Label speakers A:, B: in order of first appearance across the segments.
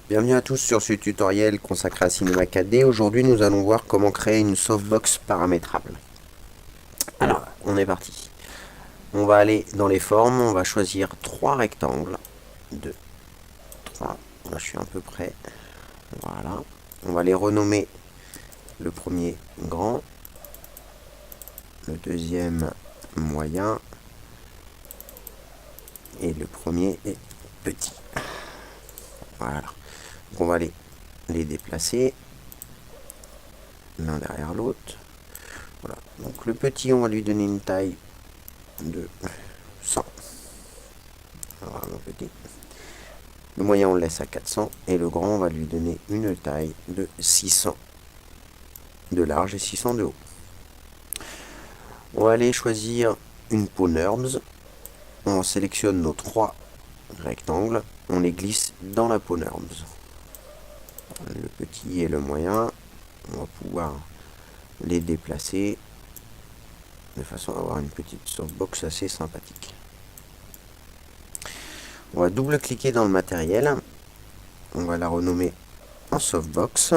A: Bienvenue à tous sur ce tutoriel consacré à Cinema 4D. Aujourd'hui, nous allons voir comment créer une softbox paramétrable. Alors, on est parti. On va aller dans les formes, on va choisir 3 rectangles. 2, 3. Là, je suis à peu près. Voilà. On va les renommer. Le premier grand, le deuxième moyen et le premier est petit. Voilà. Donc on va les déplacer l'un derrière l'autre. Voilà. Donc le petit, on va lui donner une taille de 100. Vraiment petit. Le moyen, on le laisse à 400. Et le grand, on va lui donner une taille de 600 de large et 600 de haut. On va aller choisir une peau NURBS. On sélectionne nos 3 rectangles. On les glisse dans la peau NURBS. Le petit et le moyen, on va pouvoir les déplacer de façon à avoir une petite softbox assez sympathique. On va double-cliquer dans le matériel. On va la renommer en softbox.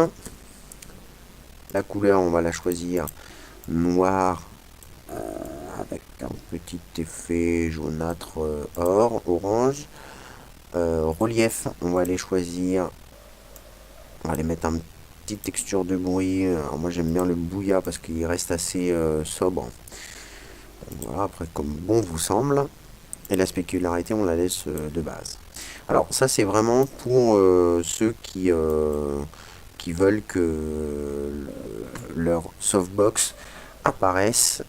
A: La couleur, on va la choisir noir avec un petit effet jaunâtre or, orange. Relief, on va les choisir. On va les mettre un petite texture de bruit. Alors moi j'aime bien le bouillat parce qu'il reste assez sobre. Donc voilà, après comme bon vous semble. Et la spécularité, on la laisse de base. Alors ça c'est vraiment pour ceux qui veulent que leur softbox apparaisse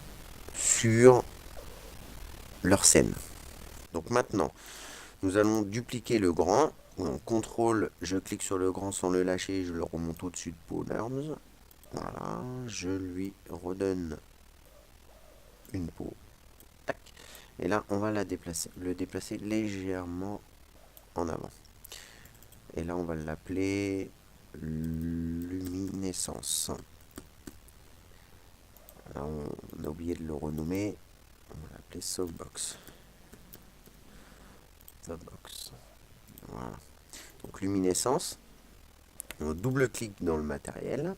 A: sur leur scène. Donc maintenant, nous allons dupliquer le grand. Donc, CTRL, je clique sur le grand sans le lâcher, je le remonte au-dessus de peau NURBS. Voilà, je lui redonne une peau. Tac. Et là, on va le déplacer légèrement en avant. Et là, on va l'appeler luminescence. Là, on a oublié de le renommer. On va l'appeler softbox. Softbox. Voilà. Donc luminescence. On double-clique dans le matériel.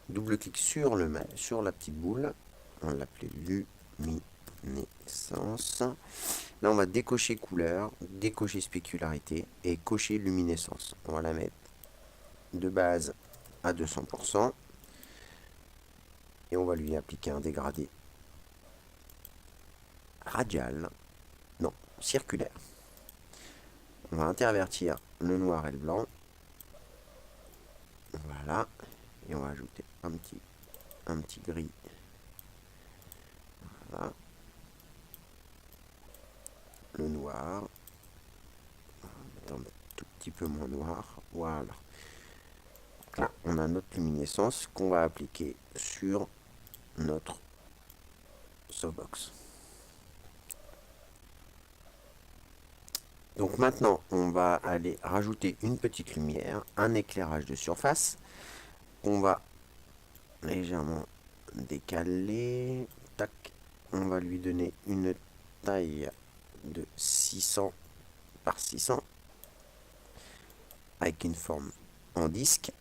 A: Double-clic sur la petite boule. On va l'appeler luminescence. Là, on va décocher couleur, décocher spécularité et cocher luminescence. On va la mettre de base à 200%. Et on va lui appliquer un dégradé radial, non, circulaire. On va intervertir le noir et le blanc. Voilà. Et on va ajouter un petit gris. Voilà. Le noir. On va mettre un tout petit peu moins noir. Voilà. Là, on a notre luminescence qu'on va appliquer sur notre softbox. Donc maintenant, on va aller rajouter une petite lumière, un éclairage de surface. On va légèrement décaler. Tac. On va lui donner une taille de 600 par 600 avec une forme en disque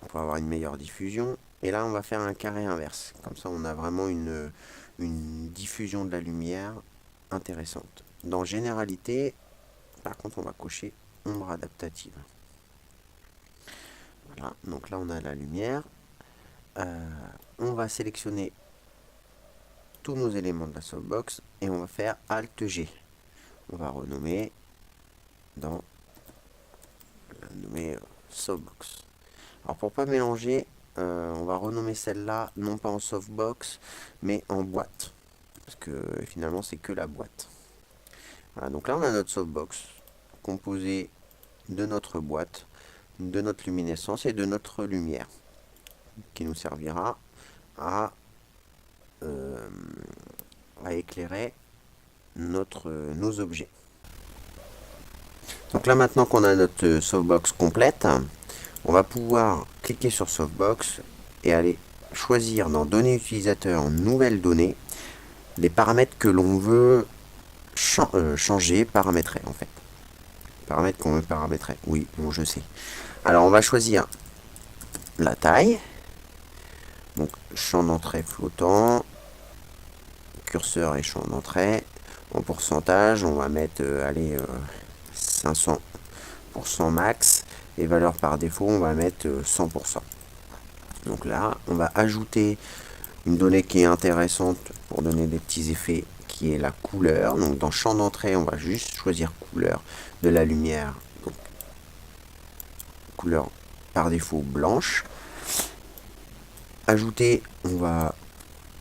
A: pour avoir une meilleure diffusion. Et là, on va faire un carré inverse. Comme ça, on a vraiment une diffusion de la lumière intéressante. Dans généralité, par contre, on va cocher ombre adaptative. Voilà, donc là, on a la lumière. On va sélectionner tous nos éléments de la softbox et on va faire Alt G. On va renommer dans softbox. Alors pour pas mélanger, on va renommer celle-là non pas en softbox mais en boîte, parce que finalement c'est que la boîte. Voilà, donc là on a notre softbox composée de notre boîte, de notre luminescence et de notre lumière, qui nous servira à éclairer nos objets. Donc là maintenant qu'on a notre softbox complète, on va pouvoir cliquer sur softbox et aller choisir dans données utilisateurs, nouvelles données, les paramètres que l'on veut changer, paramétrer en fait. paramètres qu'on veut paramétrer. Oui, bon, je sais. Alors, on va choisir la taille. Donc, champ d'entrée flottant. Curseur et champ d'entrée. En pourcentage, on va mettre, allez, 500% max. Et valeur par défaut, on va mettre 100%. Donc là, on va ajouter une donnée qui est intéressante pour donner des petits effets, qui est la couleur. Donc dans champ d'entrée, on va juste choisir couleur de la lumière. Donc, couleur par défaut blanche. Ajouter, on va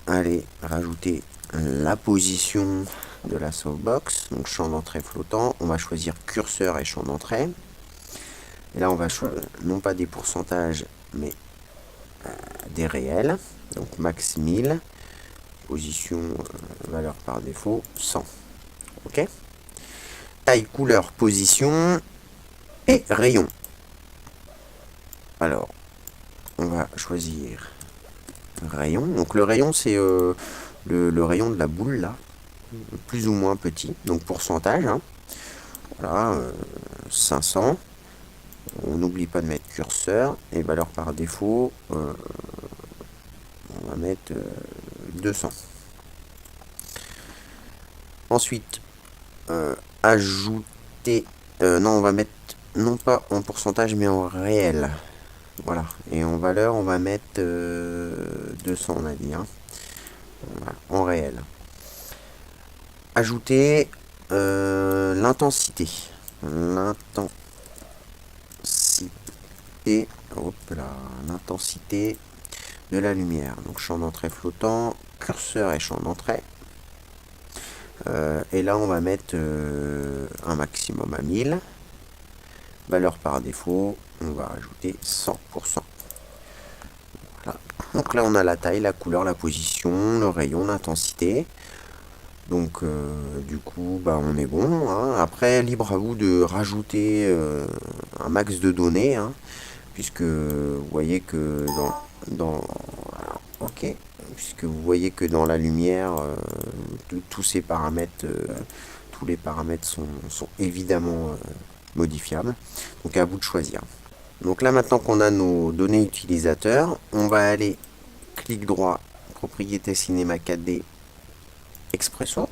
A: aller rajouter la position de la softbox. Donc champ d'entrée flottant. On va choisir curseur et champ d'entrée. Et là, on va choisir non pas des pourcentages, mais des réels. Donc max 1000. Position, valeur par défaut, 100. Ok. Taille, couleur, position et rayon. Alors, on va choisir rayon. Donc le rayon, c'est le rayon de la boule, là. Plus ou moins petit. Donc pourcentage. Hein. Voilà, 500. On n'oublie pas de mettre curseur. Et valeur par défaut, on va mettre 200. Ensuite, ajouter... non, on va mettre non pas en pourcentage, mais en réel. Voilà. Et en valeur, on va mettre 200, on a dit. Hein. Voilà, en réel. Ajouter l'intensité. Hop là, l'intensité de la lumière. Donc champ d'entrée flottant, curseur et champ d'entrée. Et là, on va mettre un maximum à 1000. Valeur par défaut, on va ajouter 100%. Voilà. Donc là, on a la taille, la couleur, la position, le rayon, l'intensité. Donc, du coup, bah, on est bon. Hein. Après, libre à vous de rajouter un max de données, hein, puisque vous voyez que ok, puisque vous voyez que dans la lumière, tous ces paramètres, tous les paramètres sont évidemment modifiables. Donc, à vous de choisir. Donc là, maintenant qu'on a nos données utilisateurs, on va aller clic droit, propriété cinéma 4D, Expresso.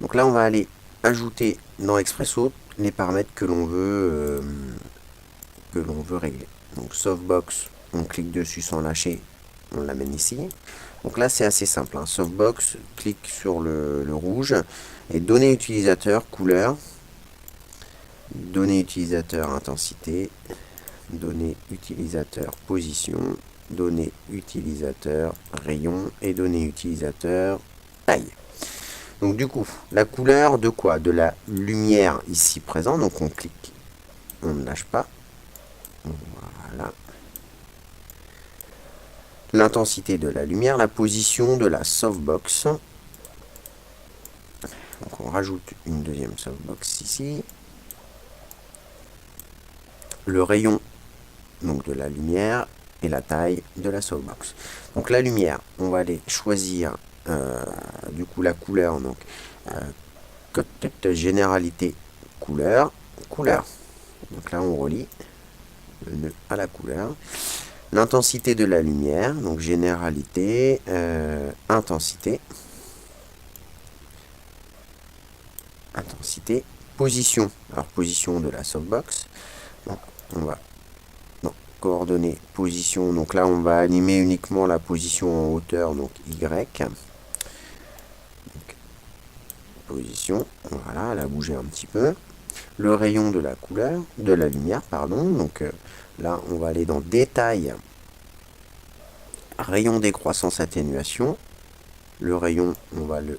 A: Donc là, on va aller ajouter dans Expresso les paramètres que l'on veut régler. Donc softbox, on clique dessus sans lâcher, on l'amène ici. Donc là, c'est assez simple. Hein. Softbox, clique sur le rouge et données utilisateur, couleur, données utilisateur, intensité, données utilisateur, position, données utilisateur, rayon et données utilisateur, taille. Donc du coup, la couleur de quoi? De la lumière ici présente. Donc on clique, on ne lâche pas. Voilà. L'intensité de la lumière, la position de la softbox. Donc on rajoute une deuxième softbox ici. Le rayon donc de la lumière et la taille de la softbox. Donc la lumière, on va aller choisir du coup la couleur. Donc généralité couleur. Donc là on relie le nœud à la couleur. L'intensité de la lumière, donc généralité, intensité, position. Alors position de la softbox. Donc on va coordonnées, position. Donc là on va animer uniquement la position en hauteur, donc Y. Donc, position, voilà, elle a bougé un petit peu. Le rayon de la couleur, de la lumière, pardon. Donc là, on va aller dans détail, rayon décroissance atténuation. Le rayon, on va le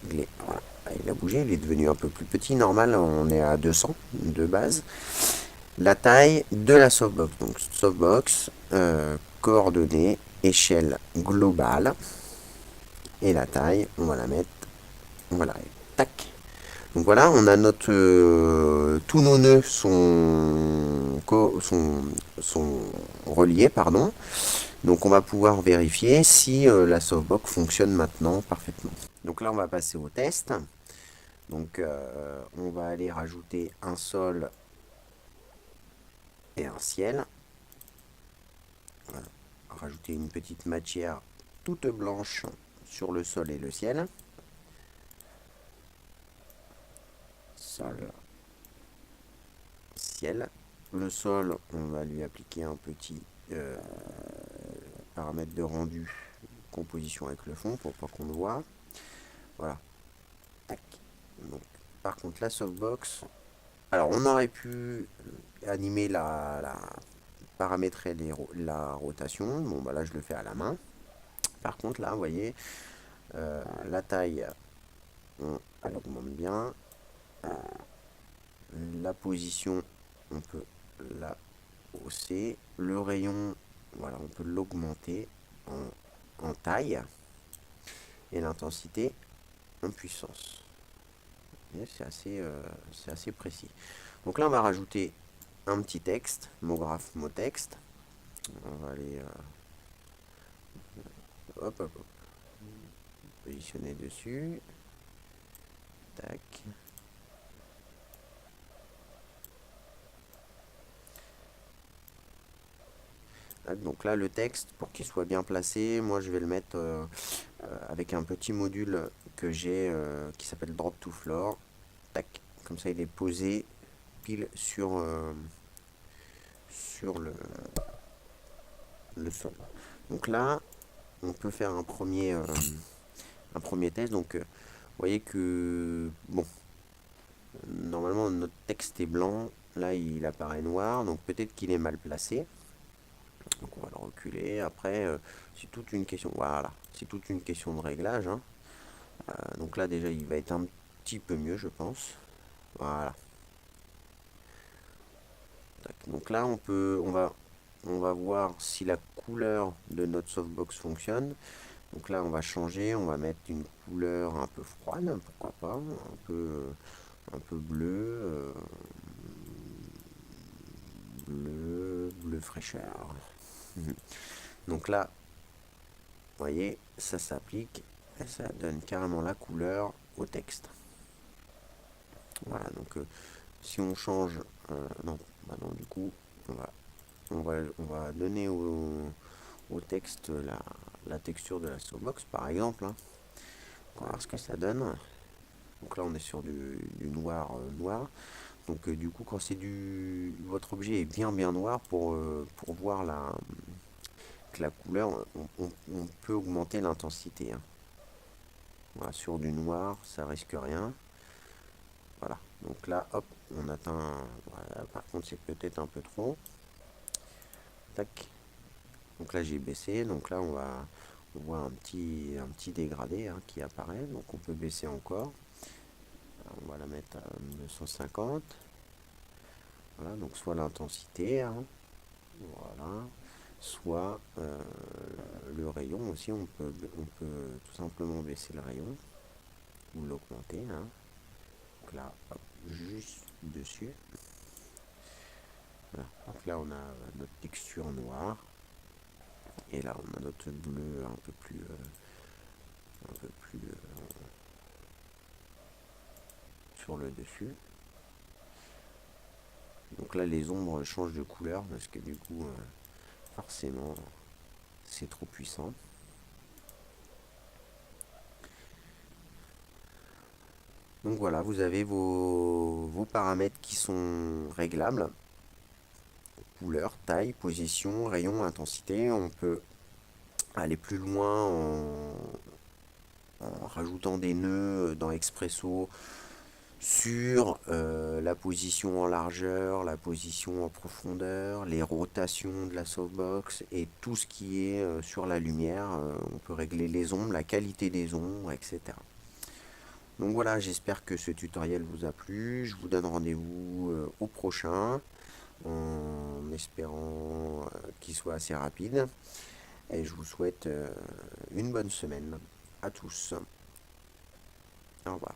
A: régler. Voilà, il a bougé, il est devenu un peu plus petit. Normal, on est à 200 de base. La taille de la softbox. Donc softbox, coordonnées, échelle globale. Et la taille, on va la mettre. Voilà, tac. Donc voilà, on a notre tous nos nœuds sont reliés, pardon. Donc on va pouvoir vérifier si la softbox fonctionne maintenant parfaitement. Donc là on va passer au test. Donc on va aller rajouter un sol et un ciel. Voilà. Rajouter une petite matière toute blanche sur le sol et le ciel. Sol, ciel. Le sol, on va lui appliquer un petit paramètre de rendu, composition avec le fond pour pas qu'on le voit. Voilà. Tac. Donc, par contre, la softbox, alors on aurait pu animer paramétrer la rotation. Bon, bah là, je le fais à la main. Par contre, là, vous voyez, la taille, elle augmente bien. La position, on peut la hausser. Le rayon, voilà, on peut l'augmenter en taille. Et l'intensité en puissance. C'est assez précis. Donc là, on va rajouter un petit texte, mot graphe, mot texte. On va aller hop, hop, hop, positionner dessus. Tac. Donc là, le texte, pour qu'il soit bien placé, moi je vais le mettre avec un petit module que j'ai qui s'appelle Drop to Floor. Tac. Comme ça, il est posé pile sur le sol. Donc là, on peut faire un premier test. Donc, vous voyez que, bon, normalement, notre texte est blanc. Là, il apparaît noir. Donc, peut-être qu'il est mal placé. Donc, on va le reculer. Après, c'est toute une question. Voilà, c'est toute une question de réglage. Hein. Donc là, déjà, il va être un petit peu mieux, je pense. Voilà. Donc là, on va voir si la couleur de notre softbox fonctionne. Donc là, on va changer, on va mettre une couleur un peu froide, pourquoi pas, un peu bleu, bleu fraîcheur. Donc là, vous voyez, ça s'applique et ça donne carrément la couleur au texte. Voilà, donc si on change, non, bah non, du coup, on va donner au texte la texture de la softbox, par exemple. Hein. On va voir ce que ça donne. Donc là, on est sur du noir noir. Donc du coup, quand c'est votre objet est bien noir pour voir la couleur, on peut augmenter l'intensité. Hein. Voilà, sur du noir, ça risque rien. Voilà. Donc là, hop, on atteint. Voilà, par contre, c'est peut-être un peu trop. Tac. Donc là, j'ai baissé. Donc là, on voit un petit dégradé hein, qui apparaît. Donc on peut baisser encore. Alors, on va la mettre à 250. Voilà, donc soit l'intensité, hein, voilà, soit le rayon aussi, on peut tout simplement baisser le rayon ou l'augmenter. Hein. Donc là, hop, juste dessus. Voilà. Donc là, on a notre texture noire. Et là, on a notre bleu un peu plus sur le dessus. Donc là, les ombres changent de couleur parce que du coup, forcément, c'est trop puissant. Donc voilà, vous avez vos paramètres qui sont réglables. Couleur, taille, position, rayon, intensité. On peut aller plus loin en rajoutant des nœuds dans Expresso sur la position en largeur, la position en profondeur, les rotations de la softbox et tout ce qui est sur la lumière. On peut régler les ombres, la qualité des ombres, etc. Donc voilà, j'espère que ce tutoriel vous a plu. Je vous donne rendez-vous au prochain en espérant qu'il soit assez rapide. Et je vous souhaite une bonne semaine à tous. Au revoir.